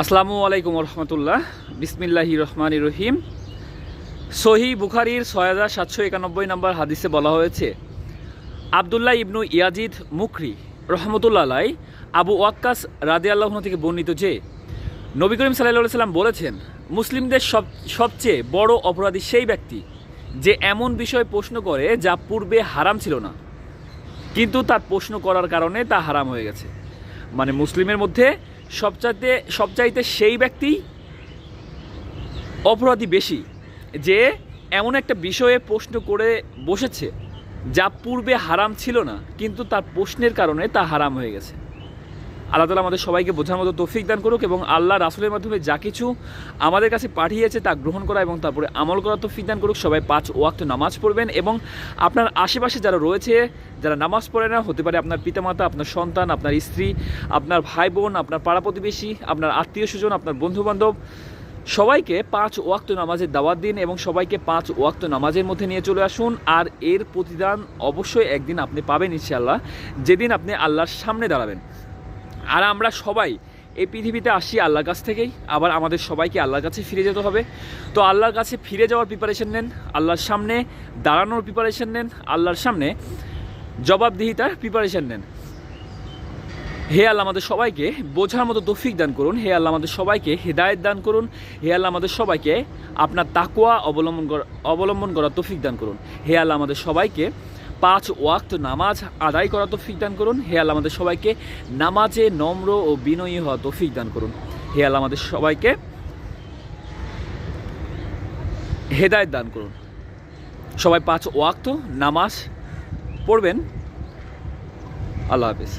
আসসালামু আলাইকুম রহমতুল্লাহ। বিসমিল্লাহির রহমানির রহিম। সহি বুখারীর ৬৭৯১ নম্বর হাদিসে বলা হয়েছে, আবদুল্লাহ ইবনু ইয়াজিদ মুকরি রহমতুল্লাহ আলাই আবু ওয়াক্কাস রাদিয়াল্লাহু আনহু থেকে বর্ণিত যে নবী করিম সাল্লাল্লাহু আলাইহি সাল্লাম বলেছেন, মুসলিমদের সবচেয়ে বড় অপরাধী সেই ব্যক্তি যে এমন বিষয়ে প্রশ্ন করে যা পূর্বে হারাম ছিল না, কিন্তু তার প্রশ্ন করার কারণে তা হারাম হয়ে গেছে। মানে মুসলিমের মধ্যে সবচাইতে সেই ব্যক্তি অপরাধী বেশি যে এমন একটা বিষয়ে প্রশ্ন করে বসেছে যা পূর্বে হারাম ছিল না, কিন্তু তার প্রশ্নের কারণে তা হারাম হয়ে গেছে। আল্লাহ তাআলা আমাদের সবাইকে বোঝার মতো তৌফিক দান করুক এবং আল্লাহ রাসূলের মাধ্যমে যা কিছু আমাদের কাছে পাঠিয়েছে তা গ্রহণ করা এবং তারপরে আমল করা তৌফিক দান করুক। সবাই 5 ওয়াক্ত নামাজ পড়বেন এবং আপনার আশেপাশে যারা রয়েছে, যারা নামাজ পড়ে না, হতে পারে আপনার পিতামাতা, আপনার সন্তান, আপনার স্ত্রী, আপনার ভাই বোন, আপনার পাড়া প্রতিবেশী, আপনার আত্মীয় স্বজন, আপনার বন্ধুবান্ধব, সবাইকে 5 ওয়াক্ত নামাজের দাওয়াত দিন এবং সবাইকে 5 ওয়াক্ত নামাজের মধ্যে নিয়ে চলে আসুন। আর এর প্রতিদান অবশ্যই একদিন আপনি পাবেন ইনশাআল্লাহ, যেদিন আপনি আল্লাহর সামনে দাঁড়াবেন। আর আমরা সবাই এই পৃথিবীতে আসি আল্লাহর কাছ থেকেই, আবার আমাদের সবাইকে আল্লাহর কাছে ফিরে যেতে হবে। তো আল্লাহর কাছে ফিরে যাওয়ার প্রিপারেশন নেন, আল্লাহর সামনে দাঁড়ানোর প্রিপারেশন নেন, আল্লাহর সামনে জবাবদিহিতার প্রিপারেশন নেন। হে আল্লাহ আমাদের সবাইকে বোঝার মতো তৌফিক দান করুন। হে আল্লাহ আমাদের সবাইকে হেদায়েত দান করুন। হে আল্লাহ আমাদের সবাইকে আপনার তাকওয়া অবলম্বন করার তৌফিক দান করুন। হে আল্লাহ আমাদের সবাইকে 5 ওয়াক্ত নামাজ আদায় করার তৌফিক দান করুন। হে আল্লাহ আমাদের সবাইকে নামাজে নম্র ও বিনয়ী হওয়ার তৌফিক দান করুন। হে আল্লাহ আমাদের সবাইকে হেদায়েত দান করুন। সবাই 5 ওয়াক্ত নামাজ পড়বেন। আল্লাহ হাফেজ।